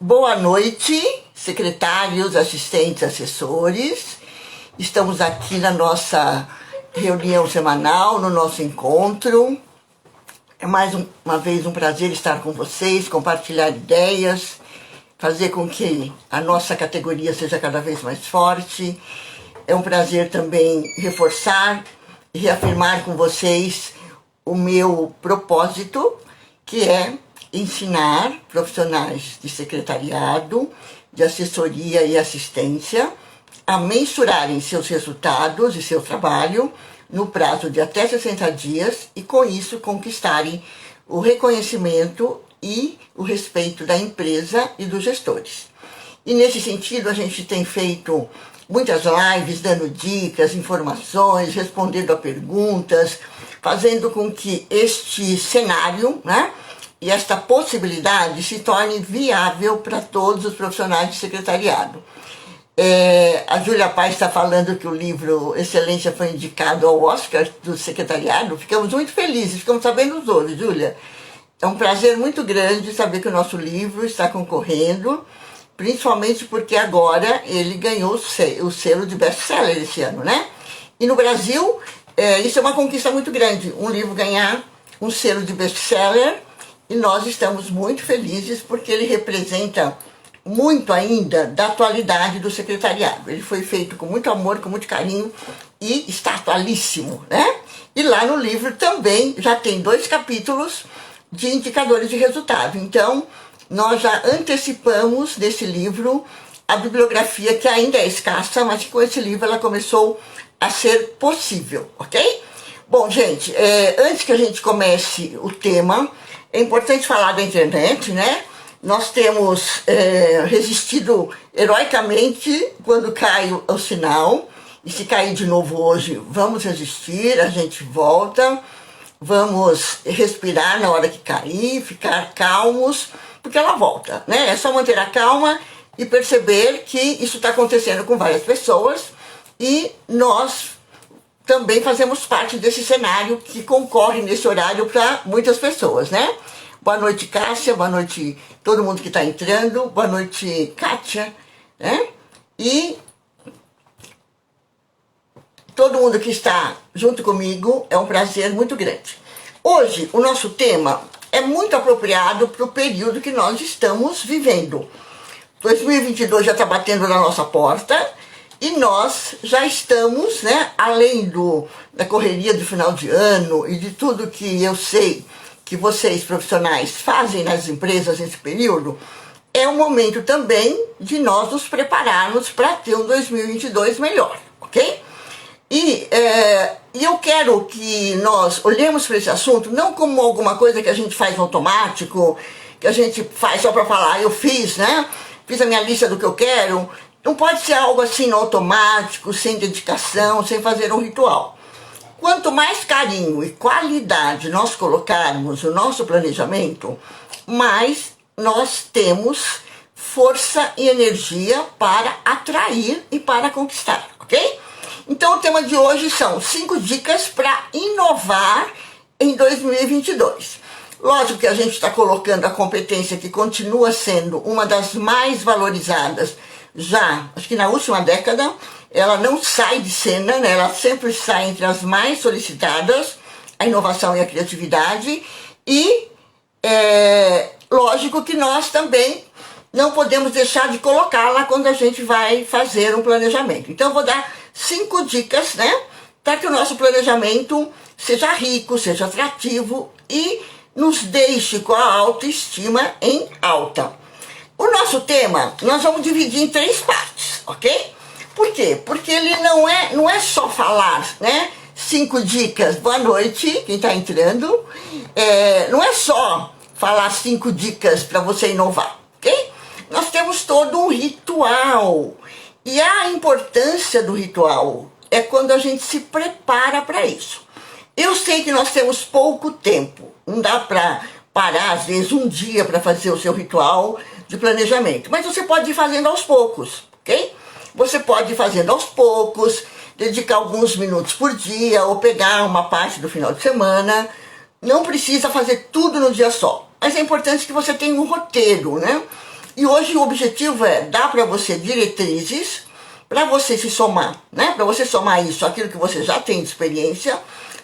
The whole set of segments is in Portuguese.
Boa noite, secretários, assistentes, assessores. Estamos aqui na nossa reunião semanal, no nosso encontro. É mais uma vez um prazer estar com vocês, compartilhar ideias, fazer com que a nossa categoria seja cada vez mais forte. É um prazer também reforçar e reafirmar com vocês o meu propósito, que é ensinar profissionais de secretariado, de assessoria e assistência a mensurarem seus resultados e seu trabalho no prazo de até 60 dias e, com isso, conquistarem o reconhecimento e o respeito da empresa e dos gestores. E, nesse sentido, a gente tem feito muitas lives dando dicas, informações, respondendo a perguntas, fazendo com que este cenário, e esta possibilidade se torne viável para todos os profissionais de secretariado. A Júlia Paz está falando que o livro Excelência foi indicado ao Oscar do secretariado. Ficamos muito felizes, ficamos sabendo hoje, Júlia. É um prazer muito grande saber que o nosso livro está concorrendo, principalmente porque agora ele ganhou o selo de best-seller esse ano, né? E no Brasil, isso é uma conquista muito grande, um livro ganhar um selo de best-seller. E nós estamos muito felizes porque ele representa muito ainda da atualidade do secretariado. Ele foi feito com muito amor, com muito carinho e está atualíssimo, né? E lá no livro também já tem 2 capítulos de indicadores de resultado. Então, nós já antecipamos nesse livro a bibliografia que ainda é escassa, mas que com esse livro ela começou a ser possível, ok? Bom, gente, antes que a gente comece o tema, é importante falar da internet, né? Nós temos resistido heroicamente quando cai o sinal. E se cair de novo hoje, vamos resistir, a gente volta. Vamos respirar na hora que cair, ficar calmos, porque ela volta, né? É só manter a calma e perceber que isso está acontecendo com várias pessoas. E nós também fazemos parte desse cenário que concorre nesse horário para muitas pessoas, né? Boa noite, Cássia, boa noite todo mundo que está entrando, boa noite, Kátia, né? E todo mundo que está junto comigo, é um prazer muito grande. Hoje, o nosso tema é muito apropriado para o período que nós estamos vivendo. 2022 já está batendo na nossa porta, e nós já estamos, né, além da correria do final de ano e de tudo que eu sei que vocês profissionais fazem nas empresas nesse período, é um momento também de nós nos prepararmos para ter um 2022 melhor, ok? E eu quero que nós olhemos para esse assunto não como alguma coisa que a gente faz automático, que a gente faz só para falar, eu fiz, né? Fiz a minha lista do que eu quero. Não pode ser algo assim no automático, sem dedicação, sem fazer um ritual. Quanto mais carinho e qualidade nós colocarmos no nosso planejamento, mais nós temos força e energia para atrair e para conquistar, ok? Então o tema de hoje são 5 dicas para inovar em 2022. Lógico que a gente está colocando a competência que continua sendo uma das mais valorizadas já, acho que na última década, ela não sai de cena, né? Ela sempre sai entre as mais solicitadas, a inovação e a criatividade, e lógico que nós também não podemos deixar de colocá-la quando a gente vai fazer um planejamento. Então eu vou dar 5 dicas, né? Para que o nosso planejamento seja rico, seja atrativo e nos deixe com a autoestima em alta. O nosso tema, nós vamos dividir em 3 partes, ok? Por quê? Porque ele não é só falar, né? 5 dicas, boa noite, quem está entrando. Não é só falar 5 dicas para você inovar, ok? Nós temos todo um ritual. E a importância do ritual é quando a gente se prepara para isso. Eu sei que nós temos pouco tempo, não dá para parar, às vezes, um dia para fazer o seu ritual de planejamento. Mas você pode ir fazendo aos poucos, ok? Você pode ir fazendo aos poucos, dedicar alguns minutos por dia, ou pegar uma parte do final de semana. Não precisa fazer tudo no dia só. Mas é importante que você tenha um roteiro, né? E hoje o objetivo é dar para você diretrizes, para você se somar, né? Para você somar isso, aquilo que você já tem de experiência,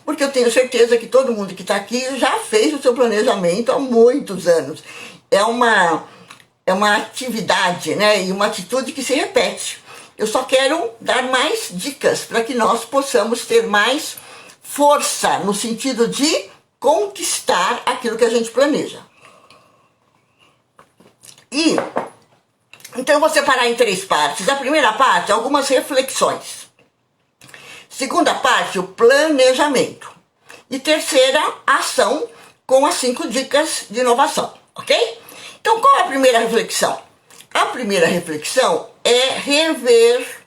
porque eu tenho certeza que todo mundo que está aqui já fez o seu planejamento há muitos anos. É uma atividade, né? E uma atitude que se repete. Eu só quero dar mais dicas para que nós possamos ter mais força no sentido de conquistar aquilo que a gente planeja. E então eu vou separar em 3 partes. A primeira parte, algumas reflexões. Segunda parte, o planejamento. E terceira, a ação com as 5 dicas de inovação, ok? Então qual é a primeira reflexão? A primeira reflexão é rever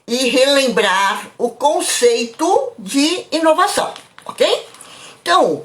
e relembrar o conceito de inovação, ok? Então,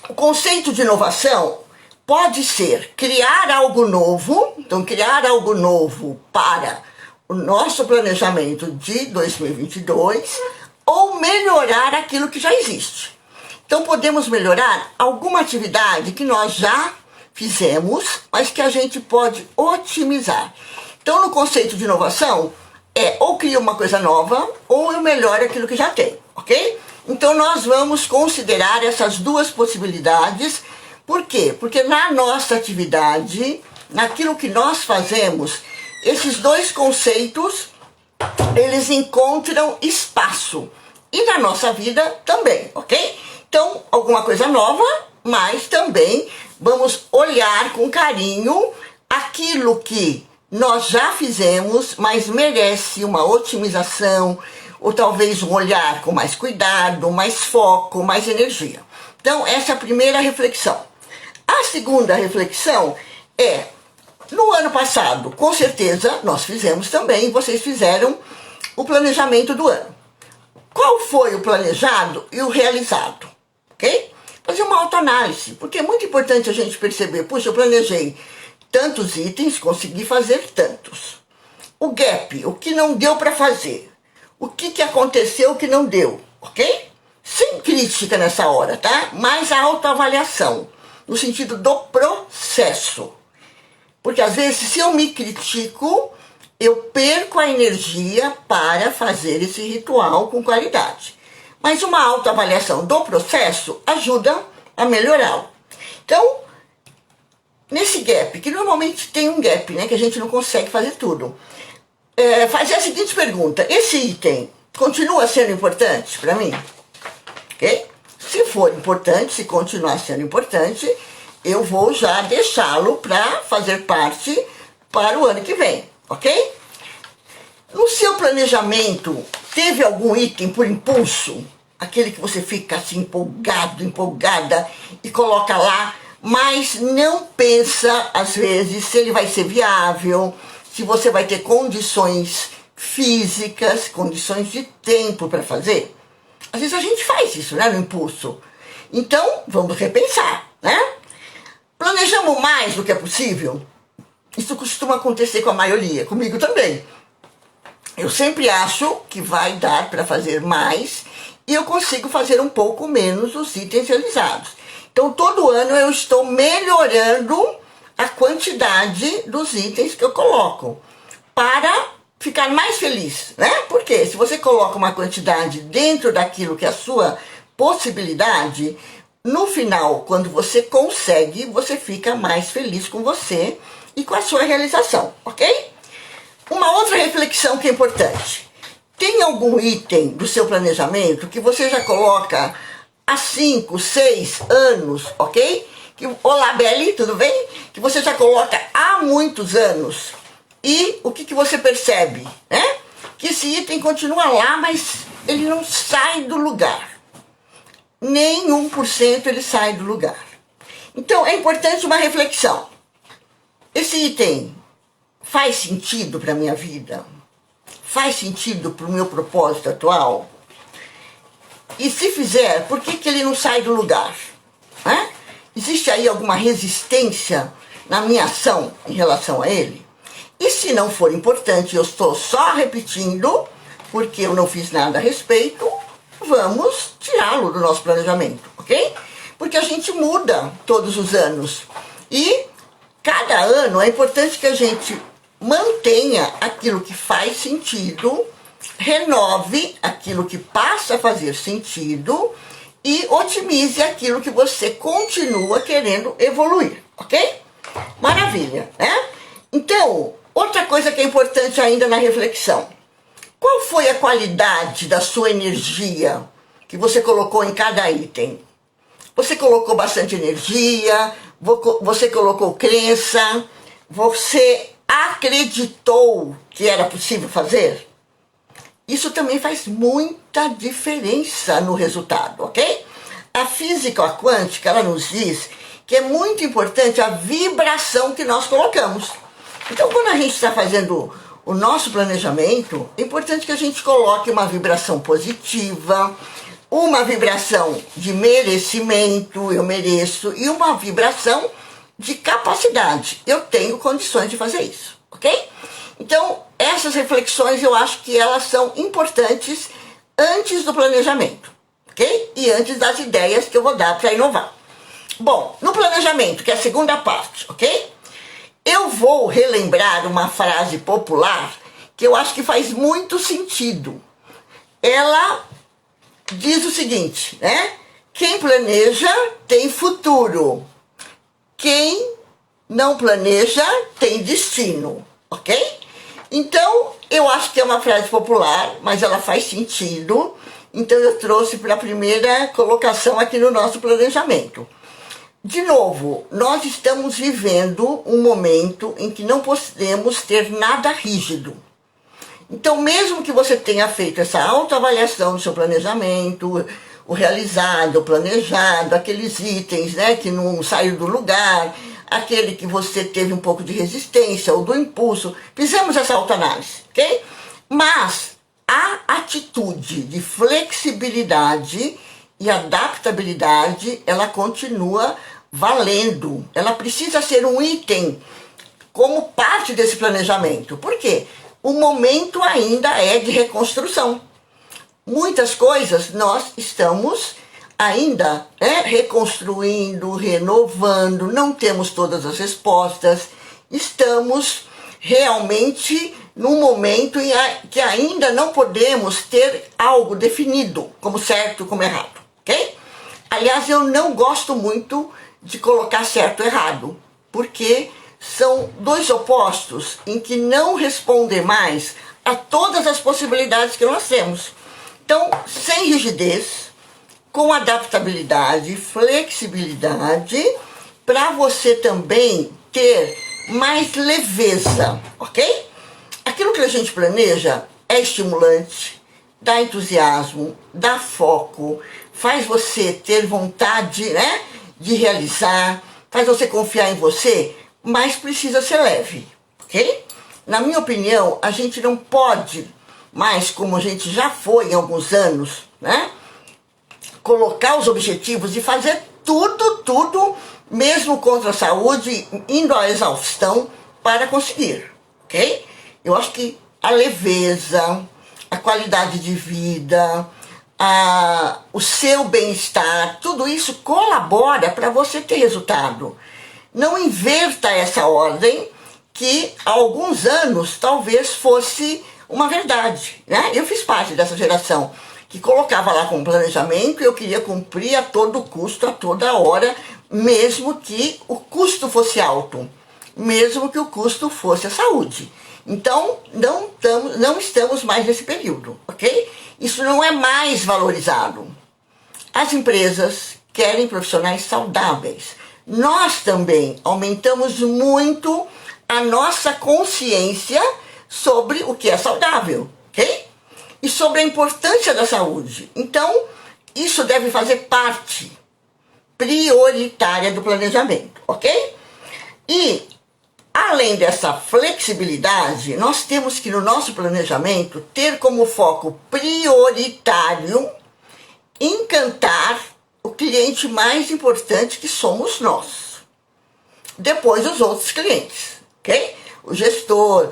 o conceito de inovação pode ser criar algo novo, então criar algo novo para o nosso planejamento de 2022 ou melhorar aquilo que já existe. Então podemos melhorar alguma atividade que nós já fizemos, mas que a gente pode otimizar. Então no conceito de inovação é ou cria uma coisa nova ou eu melhoro aquilo que já tem, ok? Então nós vamos considerar essas 2 possibilidades. Por quê? Porque na nossa atividade, naquilo que nós fazemos, esses 2 conceitos, eles encontram espaço. E na nossa vida também, ok? Então, alguma coisa nova, mas também vamos olhar com carinho aquilo que nós já fizemos, mas merece uma otimização, ou talvez um olhar com mais cuidado, mais foco, mais energia. Então, essa é a primeira reflexão. A segunda reflexão é, no ano passado, com certeza, nós fizemos também, vocês fizeram o planejamento do ano. Qual foi o planejado e o realizado? Ok? Fazer uma autoanálise, porque é muito importante a gente perceber, puxa, eu planejei tantos itens, consegui fazer tantos. O gap, o que não deu para fazer. O que aconteceu, o que não deu, ok? Sem crítica nessa hora, tá? Mas a autoavaliação, no sentido do processo. Porque às vezes, se eu me critico, eu perco a energia para fazer esse ritual com qualidade. Mas uma autoavaliação do processo ajuda a melhorá-lo. Então, nesse gap, que normalmente tem um gap, né, que a gente não consegue fazer tudo, fazer a seguinte pergunta: esse item continua sendo importante para mim? Ok? Se for importante, se continuar sendo importante, eu vou já deixá-lo para fazer parte para o ano que vem, ok? No seu planejamento, teve algum item por impulso? Aquele que você fica assim empolgado, empolgada e coloca lá, mas não pensa, às vezes, se ele vai ser viável, se você vai ter condições físicas, condições de tempo para fazer. Às vezes a gente faz isso, né, no impulso. Então, vamos repensar, né? Planejamos mais do que é possível? Isso costuma acontecer com a maioria, comigo também. Eu sempre acho que vai dar para fazer mais e eu consigo fazer um pouco menos os itens realizados. Então, todo ano eu estou melhorando a quantidade dos itens que eu coloco para ficar mais feliz, né? Porque se você coloca uma quantidade dentro daquilo que é a sua possibilidade, no final, quando você consegue, você fica mais feliz com você e com a sua realização, ok? Uma outra reflexão que é importante. Tem algum item do seu planejamento que você já coloca há 5, 6 anos, ok? Olá, Beli, tudo bem? Que você já coloca há muitos anos. E o que você percebe, né? Que esse item continua lá, mas ele não sai do lugar. Nem 1% ele sai do lugar. Então, é importante uma reflexão. Esse item faz sentido para a minha vida? Faz sentido para o meu propósito atual? E se fizer, por que ele não sai do lugar? Né? Existe aí alguma resistência na minha ação em relação a ele? E se não for importante, eu estou só repetindo, porque eu não fiz nada a respeito, vamos tirá-lo do nosso planejamento, ok? Porque a gente muda todos os anos. E cada cada ano é importante que a gente mantenha aquilo que faz sentido, renove aquilo que passa a fazer sentido e otimize aquilo que você continua querendo evoluir, ok? Maravilha, né? Então, outra coisa que é importante ainda na reflexão. Qual foi a qualidade da sua energia que você colocou em cada item? Você colocou bastante energia, você colocou crença, você acreditou que era possível fazer? Isso também faz muita diferença no resultado, ok? A física quântica, ela nos diz que é muito importante a vibração que nós colocamos. Então, quando a gente está fazendo o nosso planejamento, é importante que a gente coloque uma vibração positiva, uma vibração de merecimento, eu mereço, e uma vibração de capacidade, eu tenho condições de fazer isso, ok? Então, essas reflexões eu acho que elas são importantes antes do planejamento, ok? E antes das ideias que eu vou dar para inovar. Bom, no planejamento, que é a segunda parte, ok? Eu vou relembrar uma frase popular que eu acho que faz muito sentido. Ela diz o seguinte, né? Quem planeja tem futuro. Quem não planeja tem destino, ok? Então, eu acho que é uma frase popular, mas ela faz sentido. Então, eu trouxe para a primeira colocação aqui no nosso planejamento. De novo, nós estamos vivendo um momento em que não podemos ter nada rígido. Então, mesmo que você tenha feito essa autoavaliação do seu planejamento, o realizado, o planejado, aqueles itens, né, que não saíram do lugar, aquele que você teve um pouco de resistência ou do impulso, fizemos essa autoanálise, ok? Mas a atitude de flexibilidade e adaptabilidade, ela continua valendo. Ela precisa ser um item como parte desse planejamento. Por quê? O momento ainda é de reconstrução. Muitas coisas nós estamos ainda reconstruindo, renovando, não temos todas as respostas, estamos realmente num momento em que ainda não podemos ter algo definido, como certo, como errado, ok? Aliás, eu não gosto muito de colocar certo e errado, porque são dois opostos em que não respondem mais a todas as possibilidades que nós temos. Então, sem rigidez, com adaptabilidade, flexibilidade, para você também ter mais leveza, ok? Aquilo que a gente planeja é estimulante, dá entusiasmo, dá foco, faz você ter vontade, né, de realizar, faz você confiar em você, mas precisa ser leve, ok? Na minha opinião, a gente não pode mais, como a gente já foi em alguns anos, né, colocar os objetivos e fazer tudo, mesmo contra a saúde, indo à exaustão para conseguir, ok? Eu acho que a leveza, a qualidade de vida, o seu bem-estar, tudo isso colabora para você ter resultado. Não inverta essa ordem, que há alguns anos talvez fosse uma verdade, né? Eu fiz parte dessa geração que colocava lá como planejamento e eu queria cumprir a todo custo, a toda hora, mesmo que o custo fosse alto, mesmo que o custo fosse a saúde. Então, não estamos mais nesse período, ok? Isso não é mais valorizado. As empresas querem profissionais saudáveis. Nós também aumentamos muito a nossa consciência sobre o que é saudável, ok? E sobre a importância da saúde. Então, isso deve fazer parte prioritária do planejamento, ok? E, além dessa flexibilidade, nós temos que, no nosso planejamento, ter como foco prioritário encantar o cliente mais importante, que somos nós. Depois, os outros clientes, ok? O gestor,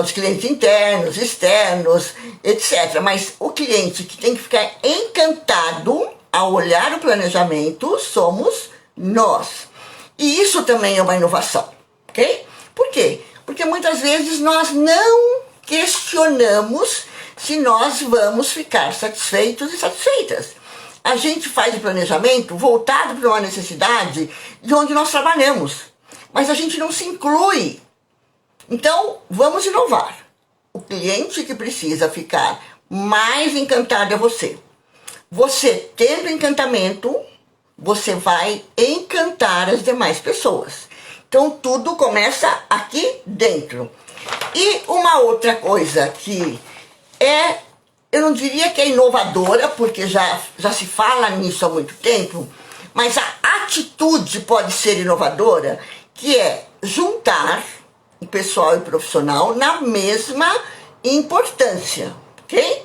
os clientes internos, externos, etc. Mas o cliente que tem que ficar encantado ao olhar o planejamento somos nós. E isso também é uma inovação, ok? Por quê? Porque muitas vezes nós não questionamos se nós vamos ficar satisfeitos e satisfeitas. A gente faz o planejamento voltado para uma necessidade de onde nós trabalhamos, mas a gente não se inclui. Então, vamos inovar. O cliente que precisa ficar mais encantado é você. Você tendo encantamento, você vai encantar as demais pessoas. Então, tudo começa aqui dentro. E uma outra coisa que eu não diria que é inovadora, porque já se fala nisso há muito tempo, mas a atitude pode ser inovadora, que é juntar o pessoal e o profissional na mesma importância, ok?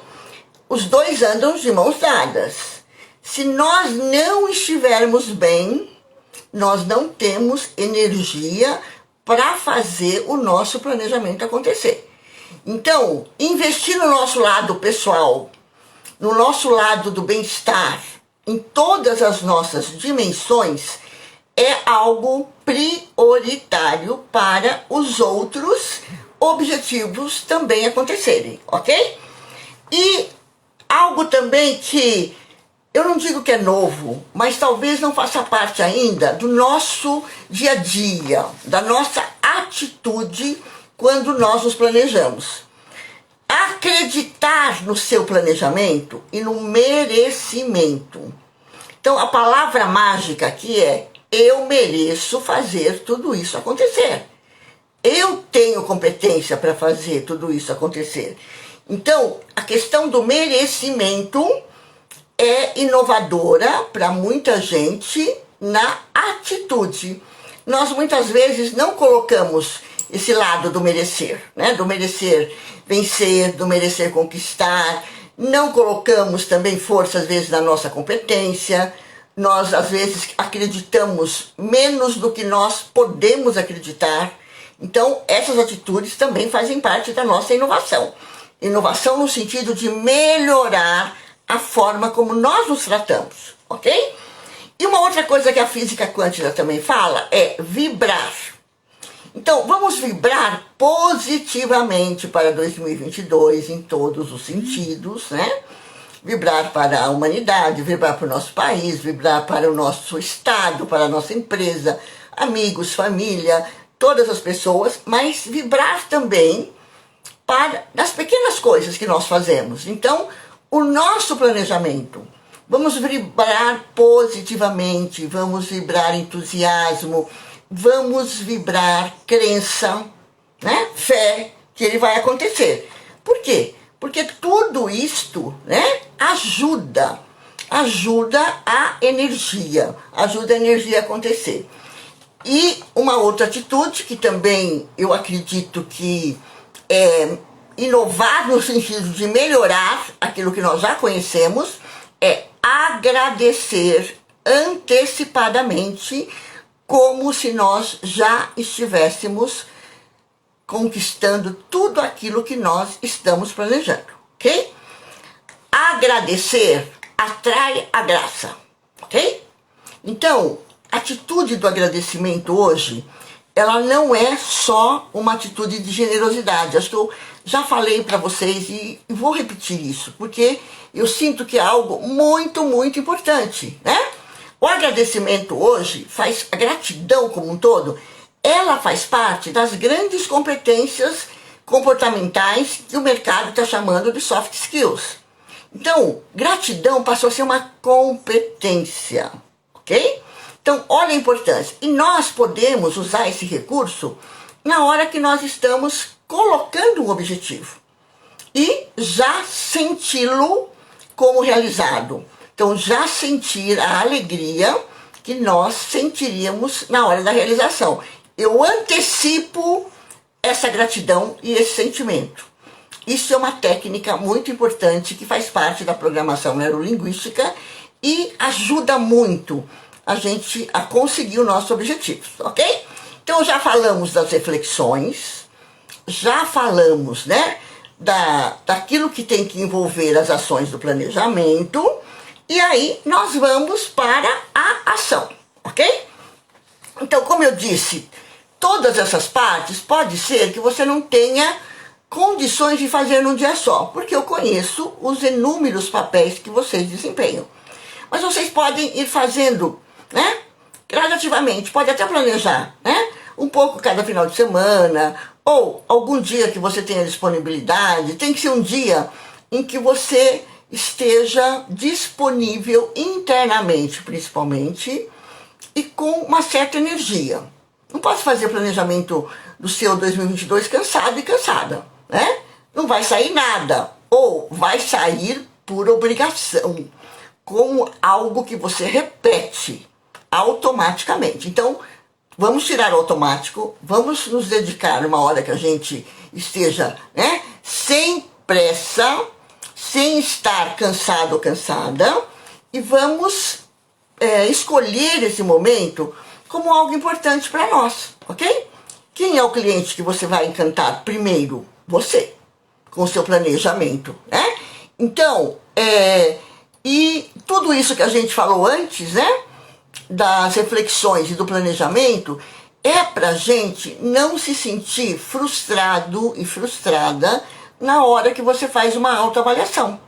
Os dois andam de mãos dadas. Se nós não estivermos bem, nós não temos energia para fazer o nosso planejamento acontecer. Então, investir no nosso lado pessoal, no nosso lado do bem-estar, em todas as nossas dimensões, é algo prioritário para os outros objetivos também acontecerem, ok? E algo também que eu não digo que é novo, mas talvez não faça parte ainda do nosso dia a dia, da nossa atitude quando nós nos planejamos. Acreditar no seu planejamento e no merecimento. Então, a palavra mágica aqui é: eu mereço fazer tudo isso acontecer. Eu tenho competência para fazer tudo isso acontecer. Então, a questão do merecimento é inovadora para muita gente na atitude. Nós muitas vezes não colocamos esse lado do merecer, né? Do merecer vencer, do merecer conquistar. Não colocamos também força, às vezes, na nossa competência. Nós, às vezes, acreditamos menos do que nós podemos acreditar. Então, essas atitudes também fazem parte da nossa inovação. Inovação no sentido de melhorar a forma como nós nos tratamos, ok? E uma outra coisa que a física quântica também fala é vibrar. Então, vamos vibrar positivamente para 2022 em todos os sentidos, né? Vibrar para a humanidade, vibrar para o nosso país, vibrar para o nosso estado, para a nossa empresa, amigos, família, todas as pessoas, mas vibrar também para as pequenas coisas que nós fazemos. Então, o nosso planejamento, vamos vibrar positivamente, vamos vibrar entusiasmo, vamos vibrar crença, né? Fé que ele vai acontecer. Por quê? Porque tudo isto, né, ajuda a energia a acontecer. E uma outra atitude que também eu acredito que é inovar no sentido de melhorar aquilo que nós já conhecemos, é agradecer antecipadamente, como se nós já estivéssemos conquistando tudo aquilo que nós estamos planejando, ok? Agradecer atrai a graça, ok? Então, a atitude do agradecimento hoje, ela não é só uma atitude de generosidade. Acho que eu já falei para vocês e vou repetir isso, porque eu sinto que é algo muito, muito importante, né? O agradecimento hoje a gratidão como um todo, ela faz parte das grandes competências comportamentais que o mercado está chamando de soft skills. Então, gratidão passou a ser uma competência, ok? Então, olha a importância. E nós podemos usar esse recurso na hora que nós estamos colocando um objetivo e já senti-lo como realizado. Então, já sentir a alegria que nós sentiríamos na hora da realização. Eu antecipo essa gratidão e esse sentimento. Isso é uma técnica muito importante que faz parte da programação neurolinguística e ajuda muito a gente a conseguir o nosso objetivo, ok? Então, já falamos das reflexões, já falamos, né, daquilo que tem que envolver as ações do planejamento, e aí nós vamos para a ação, ok? Então, como eu disse, todas essas partes, pode ser que você não tenha condições de fazer num dia só, porque eu conheço os inúmeros papéis que vocês desempenham. Mas vocês podem ir fazendo, né, gradativamente, pode até planejar, né, um pouco cada final de semana, ou algum dia que você tenha disponibilidade. Tem que ser um dia em que você esteja disponível internamente, principalmente, e com uma certa energia. Não posso fazer planejamento do seu 2022 cansado e cansada, né? Não vai sair nada, ou vai sair por obrigação, como algo que você repete automaticamente. Então, vamos tirar o automático, vamos nos dedicar uma hora que a gente esteja, né, sem pressa, sem estar cansado ou cansada, e vamos escolher esse momento como algo importante para nós, ok? Quem é o cliente que você vai encantar primeiro? Você, com o seu planejamento, né? Então, e tudo isso que a gente falou antes, né, das reflexões e do planejamento, é pra gente não se sentir frustrado e frustrada na hora que você faz uma autoavaliação.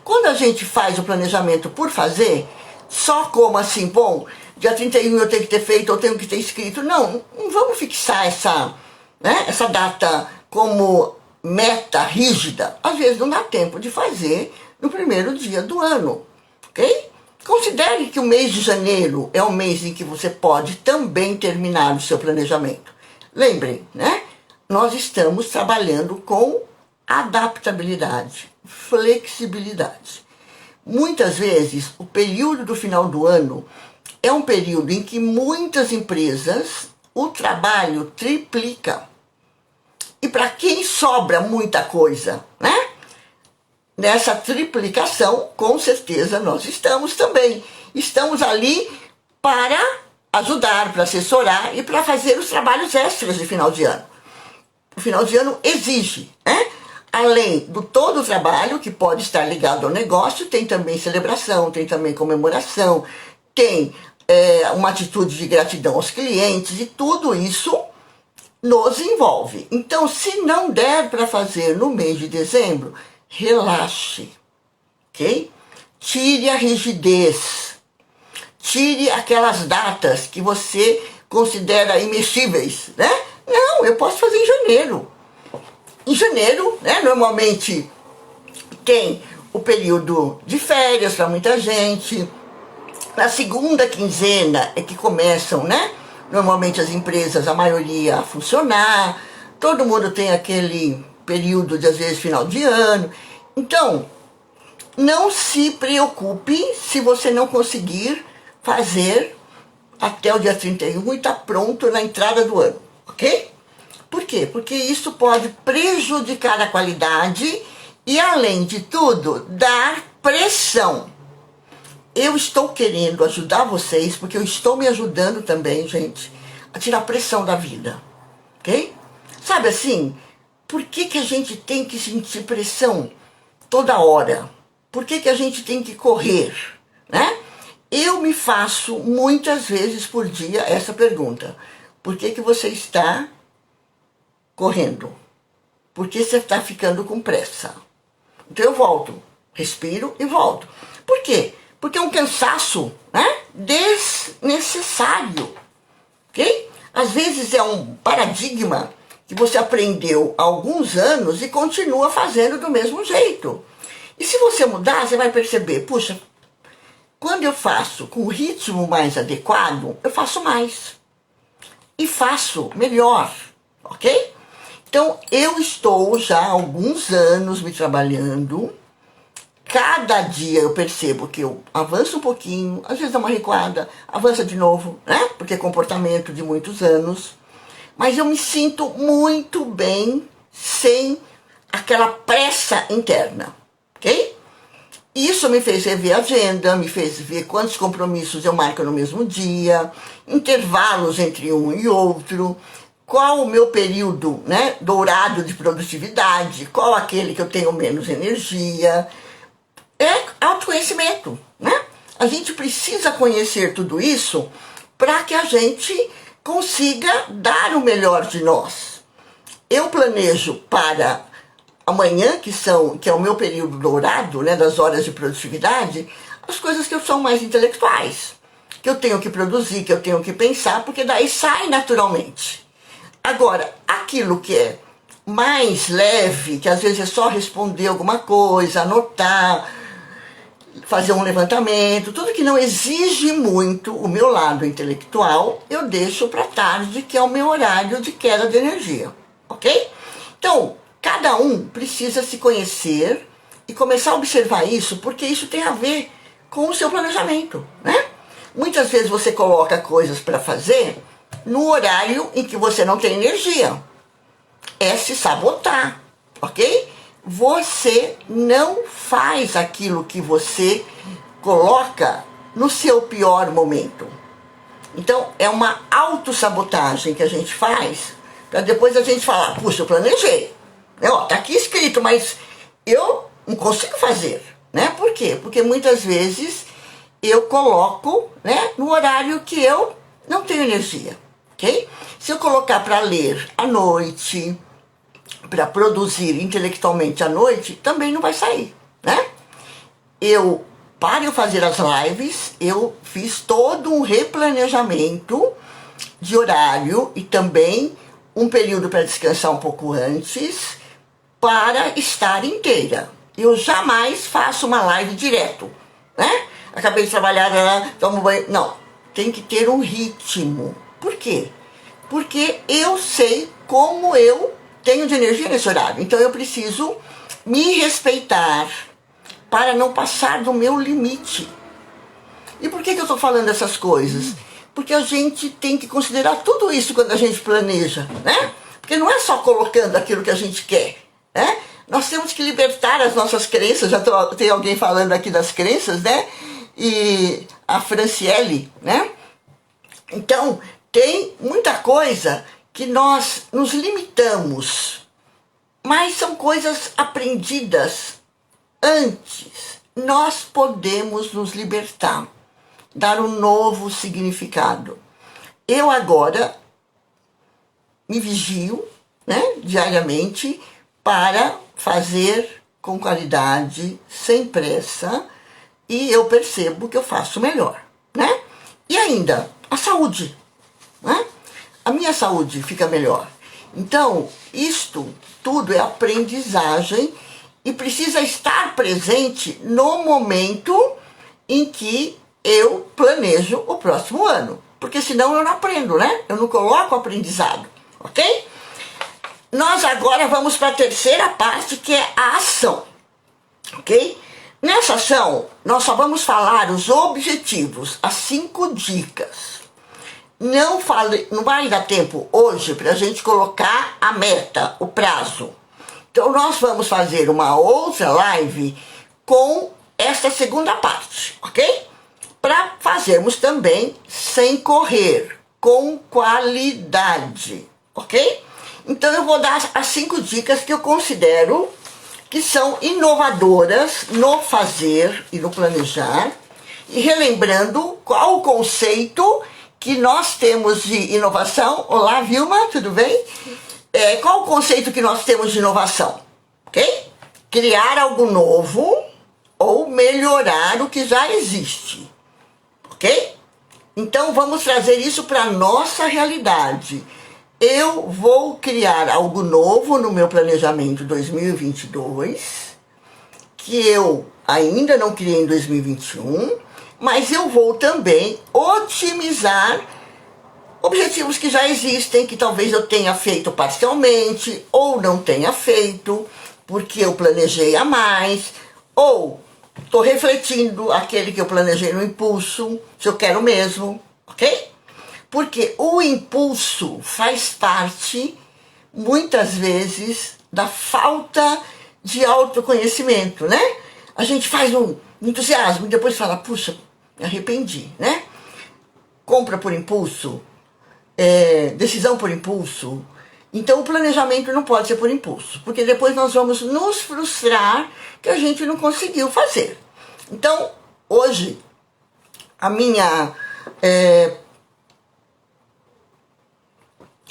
Quando a gente faz o planejamento por fazer, só como assim, bom, dia 31 eu tenho que ter feito, eu tenho que ter escrito. Não vamos fixar essa data como meta rígida. Às vezes não dá tempo de fazer no primeiro dia do ano, ok? Considere que o mês de janeiro é um mês em que você pode também terminar o seu planejamento. Lembrem, né? Nós estamos trabalhando com adaptabilidade, flexibilidade. Muitas vezes, o período do final do ano é um período em que muitas empresas, o trabalho triplica. E para quem sobra muita coisa, né? Nessa triplicação, com certeza nós estamos também. Estamos ali para ajudar, para assessorar e para fazer os trabalhos extras de final de ano. O final de ano exige, né? Além do todo o trabalho que pode estar ligado ao negócio, tem também celebração, tem também comemoração, tem uma atitude de gratidão aos clientes, e tudo isso nos envolve. Então, se não der para fazer no mês de dezembro, relaxe, ok? Tire a rigidez, tire aquelas datas que você considera imexíveis, né? Não, eu posso fazer em janeiro. Em janeiro, né, normalmente tem o período de férias para muita gente. Na segunda quinzena é que começam, né? Normalmente as empresas, a maioria, a funcionar. Todo mundo tem aquele período de, às vezes, final de ano. Então, não se preocupe se você não conseguir fazer até o dia 31 e tá pronto na entrada do ano, ok? Por quê? Porque isso pode prejudicar a qualidade e, além de tudo, dar pressão. Eu estou querendo ajudar vocês, porque eu estou me ajudando também, gente, a tirar a pressão da vida, ok? Sabe assim, por que a gente tem que sentir pressão toda hora? Por que a gente tem que correr, né? Eu me faço muitas vezes por dia essa pergunta. Por que você está correndo? Por que você está ficando com pressa? Então eu volto, respiro e volto. Por quê? Porque é um cansaço, né, desnecessário, ok? Às vezes é um paradigma que você aprendeu há alguns anos e continua fazendo do mesmo jeito. E se você mudar, você vai perceber, puxa, quando eu faço com o ritmo mais adequado, eu faço mais. E faço melhor, ok? Então, eu estou já há alguns anos me trabalhando. Cada dia eu percebo que eu avanço um pouquinho, às vezes dá uma recuada, avança de novo, né? Porque é comportamento de muitos anos. Mas eu me sinto muito bem sem aquela pressa interna, ok? Isso me fez rever a agenda, me fez ver quantos compromissos eu marco no mesmo dia, intervalos entre um e outro, qual o meu período, né, dourado de produtividade, qual aquele que eu tenho menos energia. É autoconhecimento, né? A gente precisa conhecer tudo isso para que a gente consiga dar o melhor de nós. Eu planejo para amanhã, que é o meu período dourado, né, das horas de produtividade, as coisas que são mais intelectuais, que eu tenho que produzir, que eu tenho que pensar, porque daí sai naturalmente. Agora, aquilo que é mais leve, que às vezes é só responder alguma coisa, anotar, fazer um levantamento, tudo que não exige muito o meu lado intelectual, eu deixo para tarde, que é o meu horário de queda de energia, ok? Então, cada um precisa se conhecer e começar a observar isso, porque isso tem a ver com o seu planejamento, né? Muitas vezes você coloca coisas para fazer no horário em que você não tem energia. É se sabotar, ok? Você não faz aquilo que você coloca no seu pior momento. Então, é uma autossabotagem que a gente faz, para depois a gente falar, puxa, eu planejei. Tá aqui escrito, mas eu não consigo fazer, né? Por quê? Porque muitas vezes eu coloco, né, no horário que eu não tenho energia, ok? Se eu colocar para ler à noite, para produzir intelectualmente à noite, também não vai sair, né? Para eu fazer as lives, eu fiz todo um replanejamento de horário e também um período para descansar um pouco antes, para estar inteira. Eu jamais faço uma live direto, né? Acabei de trabalhar, tomo banho. Não, tem que ter um ritmo. Por quê? Porque eu sei como eu tenho de energia nesse horário. Então eu preciso me respeitar para não passar do meu limite. E por que eu estou falando essas coisas? Porque a gente tem que considerar tudo isso quando a gente planeja, né? Porque não é só colocando aquilo que a gente quer, né? Nós temos que libertar as nossas crenças. Tem alguém falando aqui das crenças, né? E a Franciele, né? Então, tem muita coisa que nós nos limitamos, mas são coisas aprendidas antes. Nós podemos nos libertar, dar um novo significado. Eu agora me vigio, né, diariamente, para fazer com qualidade, sem pressa, e eu percebo que eu faço melhor, né? E ainda, a saúde, né? A minha saúde fica melhor. Então, isto tudo é aprendizagem e precisa estar presente no momento em que eu planejo o próximo ano. Porque senão eu não aprendo, né? Eu não coloco aprendizado, ok? Nós agora vamos para a terceira parte, que é a ação, ok? Nessa ação, nós só vamos falar os objetivos, as 5 dicas. Não vai dar tempo hoje para a gente colocar a meta, o prazo. Então, nós vamos fazer uma outra live com essa segunda parte, ok? Para fazermos também sem correr, com qualidade, ok? Então, eu vou dar as 5 dicas que eu considero que são inovadoras no fazer e no planejar, e relembrando qual o conceito que nós temos de inovação. Olá, Vilma, tudo bem? Qual o conceito que nós temos de inovação? Ok? Criar algo novo ou melhorar o que já existe. Ok? Então vamos trazer isso para a nossa realidade. Eu vou criar algo novo no meu planejamento 2022, que eu ainda não criei em 2021, mas eu vou também otimizar objetivos que já existem, que talvez eu tenha feito parcialmente, ou não tenha feito, porque eu planejei a mais, ou estou refletindo aquele que eu planejei no impulso, se eu quero mesmo, ok? Porque o impulso faz parte, muitas vezes, da falta de autoconhecimento, né? A gente faz um entusiasmo e depois fala, puxa, me arrependi, né? Compra por impulso, decisão por impulso. Então o planejamento não pode ser por impulso, porque depois nós vamos nos frustrar que a gente não conseguiu fazer. Então, hoje, a minha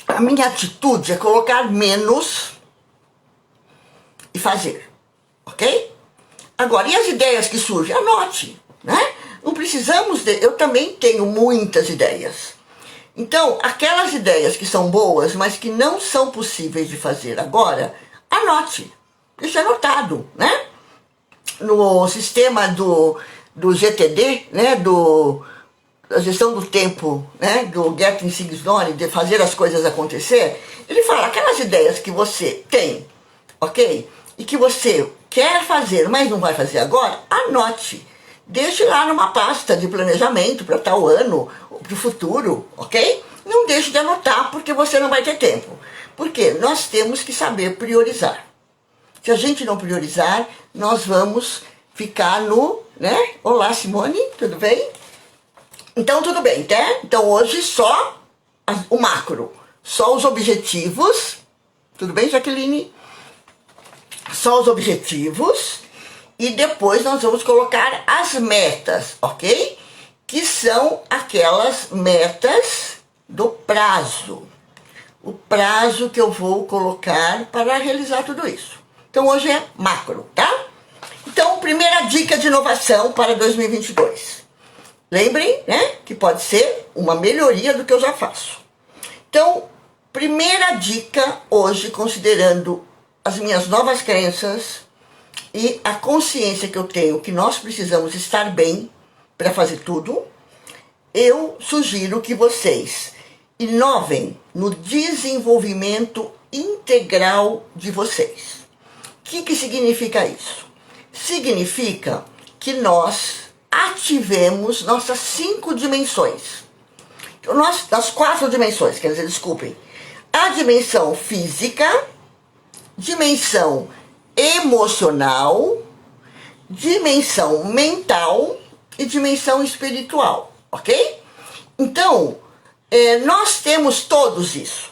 a minha atitude é colocar menos e fazer, ok? Agora, e as ideias que surgem? Anote, né? Não precisamos de... Eu também tenho muitas ideias. Então, aquelas ideias que são boas, mas que não são possíveis de fazer agora, anote. Deixa anotado, né? No sistema do GTD, né? A gestão do tempo, né? Do Getting Things Done, de fazer as coisas acontecer, ele fala aquelas ideias que você tem, ok? E que você quer fazer, mas não vai fazer agora, anote. Deixe lá numa pasta de planejamento para tal ano, para o futuro, ok? Não deixe de anotar, porque você não vai ter tempo. Porque nós temos que saber priorizar. Se a gente não priorizar, nós vamos ficar no, né? Olá, Simone, tudo bem? Então, tudo bem, né? Então, hoje só o macro, só os objetivos. Tudo bem, Jaqueline? Só os objetivos. E depois nós vamos colocar as metas, ok? Que são aquelas metas do prazo. O prazo que eu vou colocar para realizar tudo isso. Então hoje é macro, tá? Então, primeira dica de inovação para 2022. Lembrem, né, que pode ser uma melhoria do que eu já faço. Então, primeira dica hoje, considerando as minhas novas crenças e a consciência que eu tenho que nós precisamos estar bem para fazer tudo, eu sugiro que vocês inovem no desenvolvimento integral de vocês. O que significa isso? Significa que nós ativemos nossas 5 dimensões. Nas 4 dimensões, quer dizer, desculpem. A dimensão física, dimensão emocional, dimensão mental e dimensão espiritual, ok? Então, nós temos todos isso.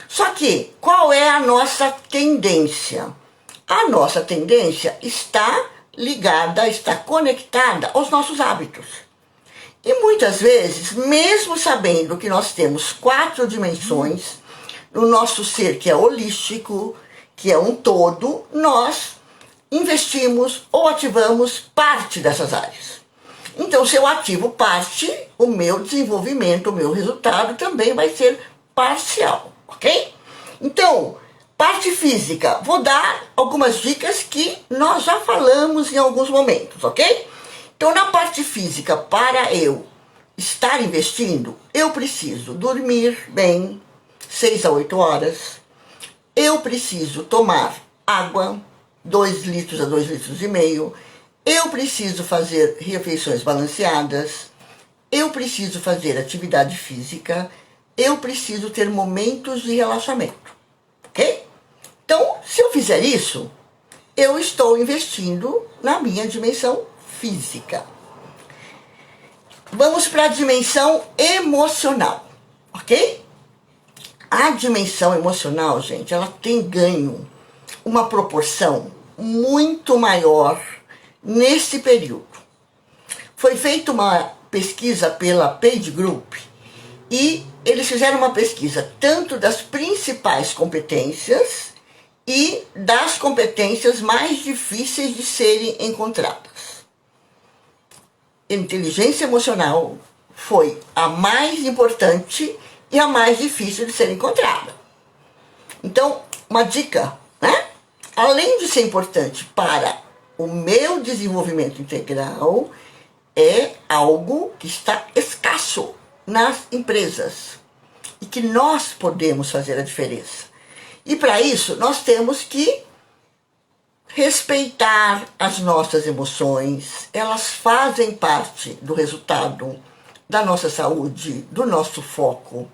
Só que, qual é a nossa tendência? A nossa tendência está ligada, está conectada aos nossos hábitos. E muitas vezes, mesmo sabendo que nós temos 4 dimensões, no nosso ser que é holístico, que é um todo, nós investimos ou ativamos parte dessas áreas. Então, se eu ativo parte, o meu desenvolvimento, o meu resultado também vai ser parcial, ok? Então, parte física, vou dar algumas dicas que nós já falamos em alguns momentos, ok? Então, na parte física, para eu estar investindo, eu preciso dormir bem, 6 a 8 horas. Eu preciso tomar água, 2 litros a 2 litros e meio. Eu preciso fazer refeições balanceadas. Eu preciso fazer atividade física. Eu preciso ter momentos de relaxamento, ok? Então, se eu fizer isso, eu estou investindo na minha dimensão física. Vamos para a dimensão emocional, ok? A dimensão emocional, gente, ela tem ganho uma proporção muito maior nesse período. Foi feita uma pesquisa pela Page Group e eles fizeram uma pesquisa tanto das principais competências e das competências mais difíceis de serem encontradas. Inteligência emocional foi a mais importante e a mais difícil de ser encontrada. Então, uma dica, né? Além de ser importante para o meu desenvolvimento integral, é algo que está escasso nas empresas e que nós podemos fazer a diferença. E para isso, nós temos que respeitar as nossas emoções. Elas fazem parte do resultado da nossa saúde, do nosso foco,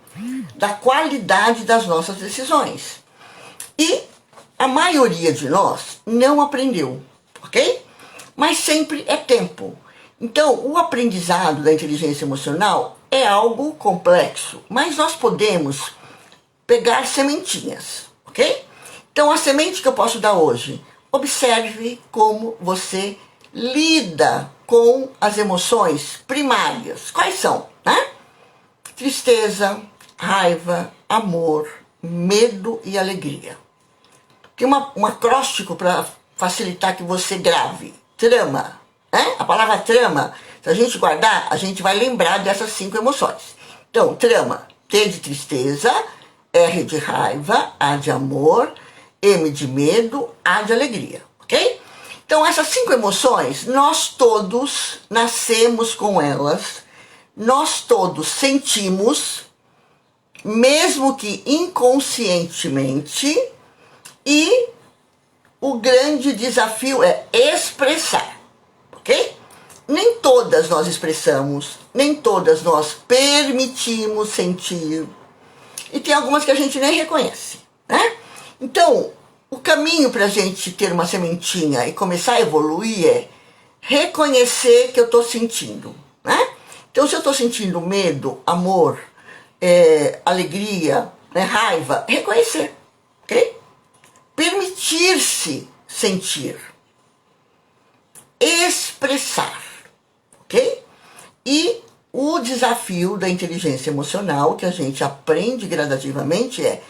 da qualidade das nossas decisões. E a maioria de nós não aprendeu, ok? Mas sempre é tempo. Então, o aprendizado da inteligência emocional é algo complexo, mas nós podemos pegar sementinhas, ok? Então, a semente que eu posso dar hoje, observe como você lida com as emoções primárias. Quais são, né? Tristeza, raiva, amor, medo e alegria. Tem um acróstico para facilitar que você grave. Trama. A palavra trama, se a gente guardar, a gente vai lembrar dessas 5 emoções. Então, trama. T de tristeza, R de raiva, A de amor, M de medo, A de alegria. Ok? Então, essas 5 emoções, nós todos nascemos com elas. Nós todos sentimos, mesmo que inconscientemente, e o grande desafio é expressar, ok? Nem todas nós expressamos, nem todas nós permitimos sentir, e tem algumas que a gente nem reconhece, né? Então, o caminho para a gente ter uma sementinha e começar a evoluir é reconhecer que eu estou sentindo, né? Então, se eu estou sentindo medo, amor, alegria, né, raiva, reconhecer, ok? Permitir-se sentir, expressar, ok? E o desafio da inteligência emocional, que a gente aprende gradativamente, é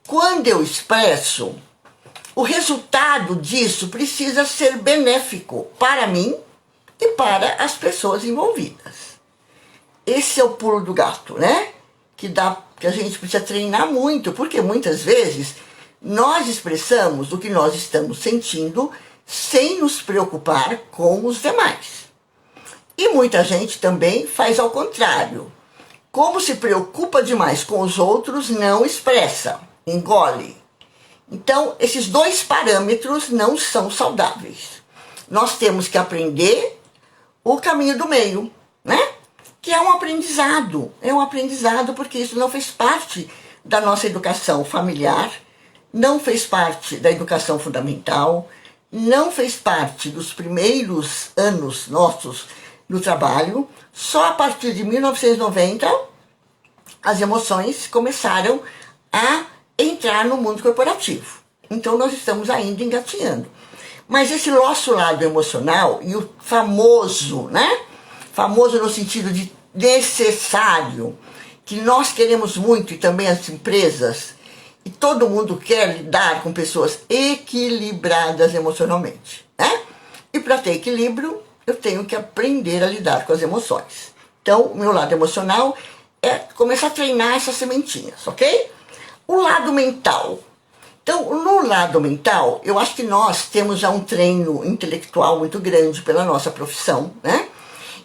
quando eu expresso, o resultado disso precisa ser benéfico para mim e para as pessoas envolvidas. Esse é o pulo do gato, né? Que a gente precisa treinar muito, porque muitas vezes nós expressamos o que nós estamos sentindo sem nos preocupar com os demais. E muita gente também faz ao contrário. Como se preocupa demais com os outros, não expressa, engole. Então, esses 2 parâmetros não são saudáveis. Nós temos que aprender o caminho do meio, né? Que é um aprendizado porque isso não fez parte da nossa educação familiar, não fez parte da educação fundamental, não fez parte dos primeiros anos nossos no trabalho. Só a partir de 1990, as emoções começaram a entrar no mundo corporativo. Então, nós estamos ainda engatinhando. Mas esse nosso lado emocional, e o famoso, né? Famoso no sentido de necessário, que nós queremos muito, e também as empresas, e todo mundo quer lidar com pessoas equilibradas emocionalmente, né? E para ter equilíbrio, eu tenho que aprender a lidar com as emoções. Então, o meu lado emocional é começar a treinar essas sementinhas, ok? O lado mental. Então, no lado mental, eu acho que nós temos já um treino intelectual muito grande pela nossa profissão, né?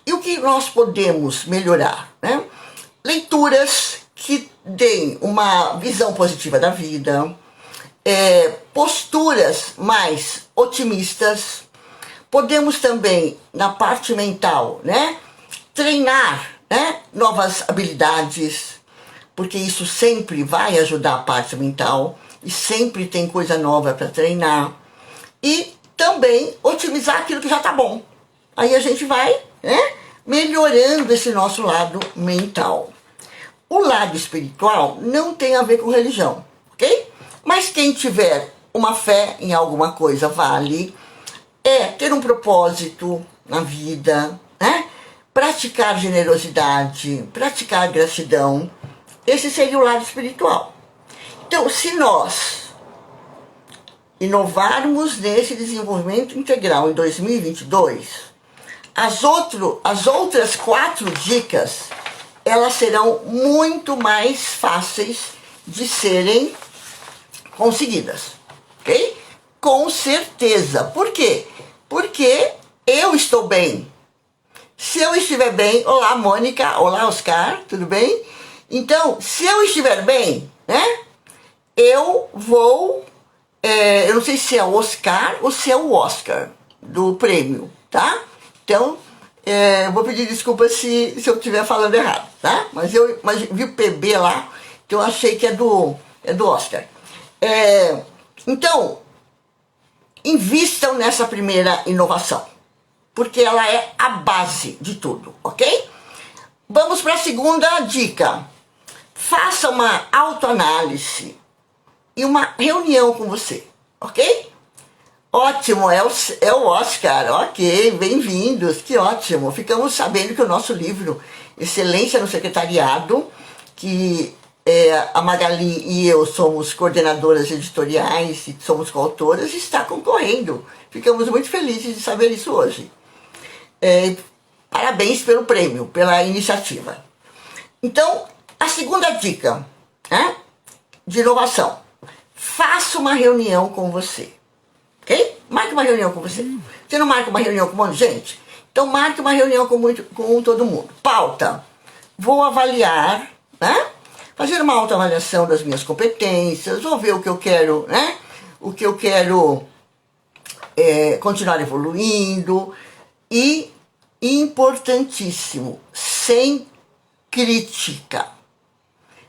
E o que nós podemos melhorar, né? Leituras que deem uma visão positiva da vida, posturas mais otimistas. Podemos também, na parte mental, né, treinar, né, novas habilidades, porque isso sempre vai ajudar a parte mental e sempre tem coisa nova para treinar. E também otimizar aquilo que já está bom. Aí a gente vai, né, melhorando esse nosso lado mental. O lado espiritual não tem a ver com religião, ok? Mas quem tiver uma fé em alguma coisa vale, ter um propósito na vida, né? Praticar generosidade, praticar gratidão. Esse seria o lado espiritual. Então, se nós inovarmos nesse desenvolvimento integral em 2022, as outras 4 dicas, elas serão muito mais fáceis de serem conseguidas, ok? Com certeza. Por quê? Porque eu estou bem. Se eu estiver bem, olá Mônica, olá Oscar, tudo bem? Então, se eu estiver bem, né, eu vou, eu não sei se é o Oscar ou se é o Oscar do prêmio, tá? Então, vou pedir desculpa se eu estiver falando errado, tá? Mas vi o PB lá, então eu achei que é do Oscar. Então, invistam nessa primeira inovação, porque ela é a base de tudo, ok? Vamos para a segunda dica. Faça uma autoanálise e uma reunião com você, ok? Ótimo, é o Oscar, ok, bem-vindos, que ótimo. Ficamos sabendo que o nosso livro, Excelência no Secretariado, que a Magali e eu somos coordenadoras editoriais e somos coautoras, está concorrendo. Ficamos muito felizes de saber isso hoje. Parabéns pelo prêmio, pela iniciativa. Então, a segunda dica, né, de inovação. Faça uma reunião com você. Ok? Marque uma reunião com você. Você não marca uma reunião com um monte de gente? Então marque uma reunião com todo mundo. Pauta. Vou avaliar, né? Fazer uma autoavaliação das minhas competências, vou ver o que eu quero, né? O que eu quero continuar evoluindo. E, importantíssimo, sem crítica.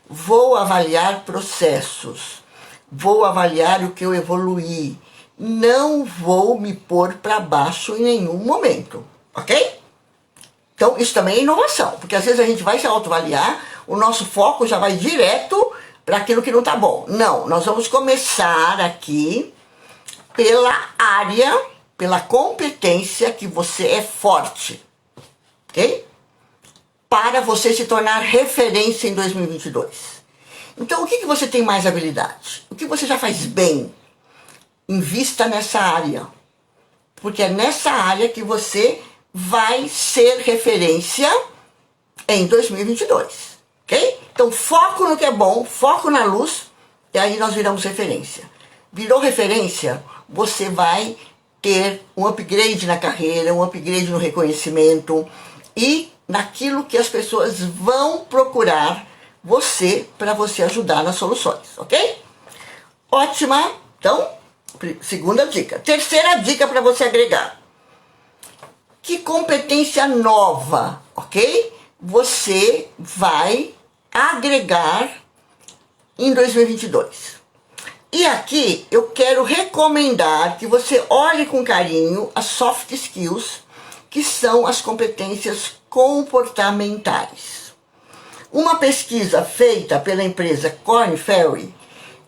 Vou avaliar processos. Vou avaliar o que eu evoluí. Não vou me pôr para baixo em nenhum momento, ok? Então, isso também é inovação, porque às vezes a gente vai se autoavaliar, o nosso foco já vai direto para aquilo que não está bom. Não, nós vamos começar aqui pela área, pela competência que você é forte, ok? Para você se tornar referência em 2022. Então, o que você tem mais habilidade? O que você já faz bem? Invista nessa área, porque é nessa área que você vai ser referência em 2022, ok? Então foco no que é bom, foco na luz, e aí nós viramos referência. Virou referência, você vai ter um upgrade na carreira, um upgrade no reconhecimento e naquilo que as pessoas vão procurar você para você ajudar nas soluções, ok? Ótima, então... segunda dica. Terceira dica para você agregar. Que competência nova, ok? Você vai agregar em 2022. E aqui eu quero recomendar que você olhe com carinho as soft skills, que são as competências comportamentais. Uma pesquisa feita pela empresa Korn Ferry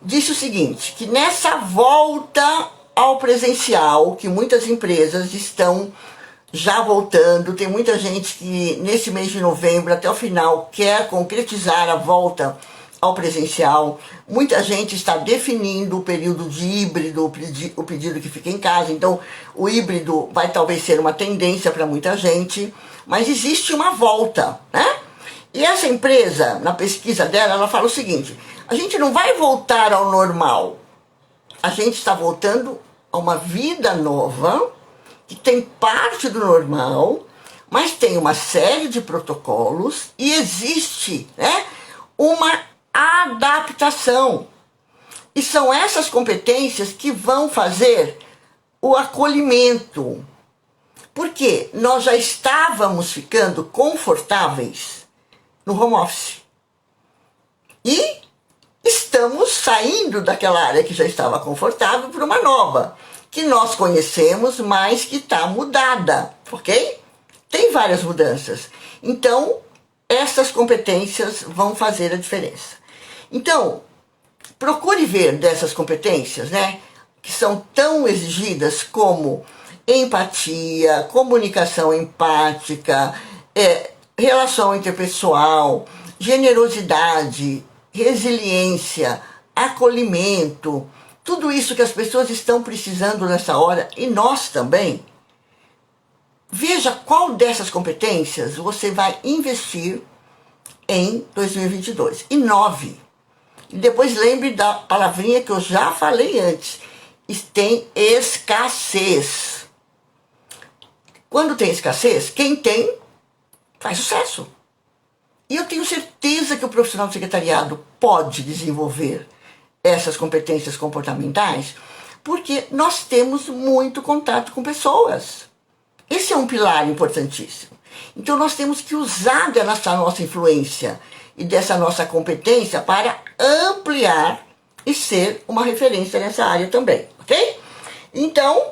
disse o seguinte, que nessa volta ao presencial, que muitas empresas estão já voltando, tem muita gente que nesse mês de novembro até o final quer concretizar a volta ao presencial, muita gente está definindo o período de híbrido, o pedido que fica em casa, então o híbrido vai talvez ser uma tendência para muita gente, mas existe uma volta, né? E essa empresa, na pesquisa dela, ela fala o seguinte, a gente não vai voltar ao normal, a gente está voltando a uma vida nova, que tem parte do normal, mas tem uma série de protocolos e existe, né, uma adaptação. E são essas competências que vão fazer o acolhimento. Porque nós já estávamos ficando confortáveis no home office. E estamos saindo daquela área que já estava confortável para uma nova, que nós conhecemos, mas que está mudada, ok? Tem várias mudanças. Então, essas competências vão fazer a diferença. Então, procure ver dessas competências, né, que são tão exigidas como empatia, comunicação empática, relação interpessoal, generosidade, resiliência, acolhimento, tudo isso que as pessoas estão precisando nessa hora, e nós também. Veja qual dessas competências você vai investir em 2022. Inove. E depois lembre da palavrinha que eu já falei antes. Tem escassez. Quando tem escassez, quem tem faz sucesso. E eu tenho certeza que o profissional de secretariado pode desenvolver essas competências comportamentais, porque nós temos muito contato com pessoas. Esse é um pilar importantíssimo. Então nós temos que usar dessa nossa influência e dessa nossa competência para ampliar e ser uma referência nessa área também, ok? Então,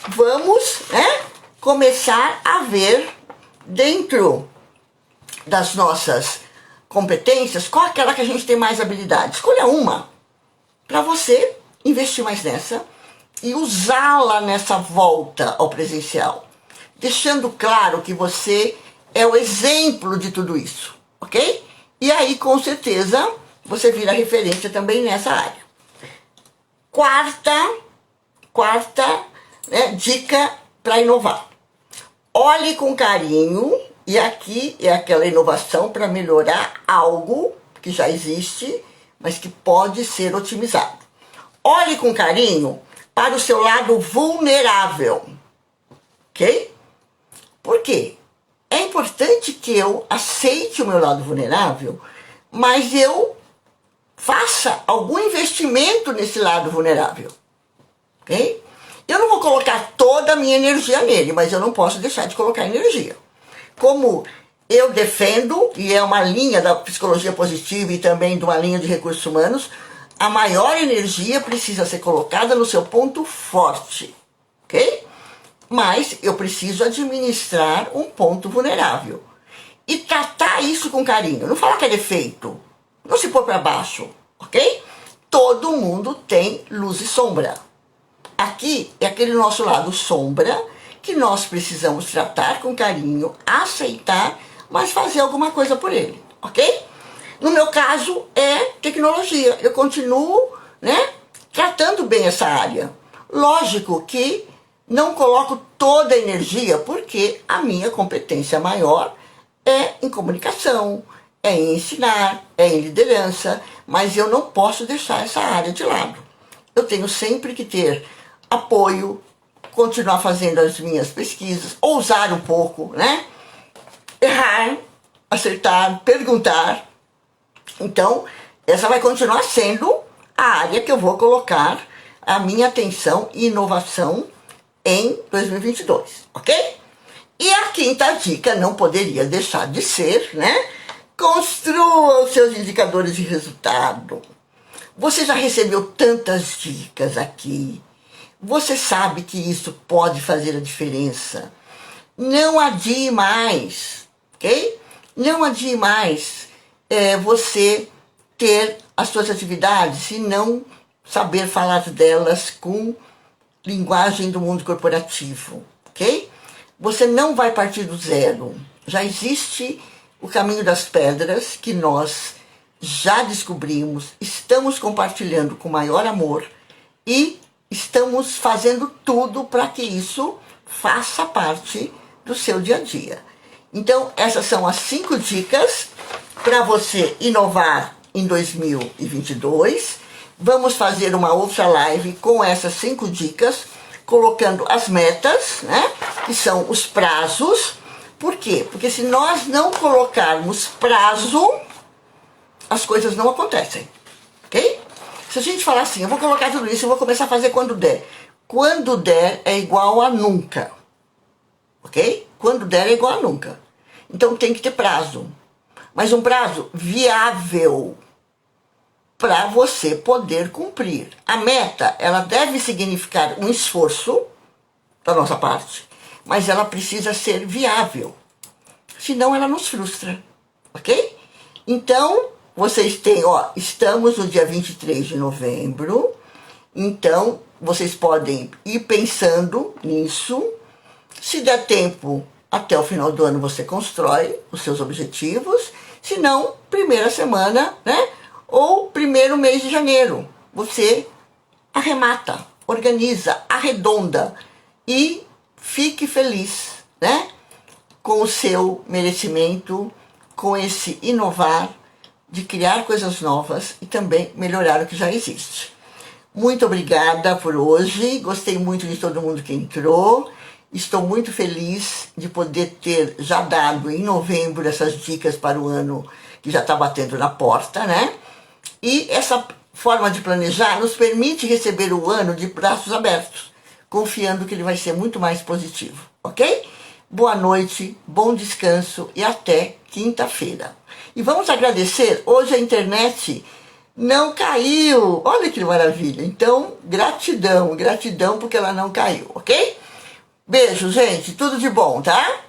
vamos, né, começar a ver dentro das nossas competências qual é aquela que a gente tem mais habilidade. Escolha uma para você investir mais nessa e usá-la nessa volta ao presencial, deixando claro que você é o exemplo de tudo isso, ok? E aí, com certeza, você vira referência também nessa área. Quarta, né, dica para inovar. Olhe com carinho, e aqui é aquela inovação para melhorar algo que já existe, mas que pode ser otimizado. Olhe com carinho para o seu lado vulnerável, ok? Por quê? É importante que eu aceite o meu lado vulnerável, mas eu faça algum investimento nesse lado vulnerável, ok? Eu não vou colocar toda a minha energia nele, mas eu não posso deixar de colocar energia. Como eu defendo, e é uma linha da psicologia positiva e também de uma linha de recursos humanos, a maior energia precisa ser colocada no seu ponto forte, ok? Mas eu preciso administrar um ponto vulnerável. E tratar isso com carinho. Não falar que é defeito. Não se pôr para baixo, ok? Todo mundo tem luz e sombra. Aqui é aquele nosso lado sombra que nós precisamos tratar com carinho, aceitar, mas fazer alguma coisa por ele, ok? No meu caso é tecnologia. Eu continuo, né, tratando bem essa área. Lógico que não coloco toda a energia, porque a minha competência maior é em comunicação, é em ensinar, é em liderança, mas eu não posso deixar essa área de lado. Eu tenho sempre que ter apoio, continuar fazendo as minhas pesquisas, ousar um pouco, né? Errar, acertar, perguntar. Então, essa vai continuar sendo a área que eu vou colocar a minha atenção e inovação em 2022, ok? E a quinta dica não poderia deixar de ser, né? Construa os seus indicadores de resultado. Você já recebeu tantas dicas aqui. Você sabe que isso pode fazer a diferença. Não adie mais, ok? Não adie mais você ter as suas atividades e não saber falar delas com linguagem do mundo corporativo, ok? Você não vai partir do zero. Já existe o caminho das pedras que nós já descobrimos, estamos compartilhando com maior amor e estamos fazendo tudo para que isso faça parte do seu dia a dia. Então, essas são as 5 dicas para você inovar em 2022. Vamos fazer uma outra live com essas 5 dicas, colocando as metas, né? Que são os prazos. Por quê? Porque se nós não colocarmos prazo, as coisas não acontecem, ok? Se a gente falar assim, eu vou colocar tudo isso, eu vou começar a fazer quando der. Quando der é igual a nunca, ok? Quando der é igual a nunca. Então tem que ter prazo. Mas um prazo viável para você poder cumprir. A meta, ela deve significar um esforço da nossa parte, mas ela precisa ser viável. Senão ela nos frustra, ok? Então, vocês têm, estamos no dia 23 de novembro, então vocês podem ir pensando nisso. Se der tempo, até o final do ano você constrói os seus objetivos. Se não, primeira semana, né? Ou primeiro mês de janeiro, você arremata, organiza, arredonda e fique feliz, né? Com o seu merecimento, com esse inovar, de criar coisas novas e também melhorar o que já existe. Muito obrigada por hoje, gostei muito de todo mundo que entrou. Estou muito feliz de poder ter já dado em novembro essas dicas para o ano que já está batendo na porta, né? E essa forma de planejar nos permite receber o ano de braços abertos, confiando que ele vai ser muito mais positivo, ok? Boa noite, bom descanso e até quinta-feira. E vamos agradecer, hoje a internet não caiu, olha que maravilha. Então, gratidão, gratidão porque ela não caiu, ok? Beijo, gente, tudo de bom, tá?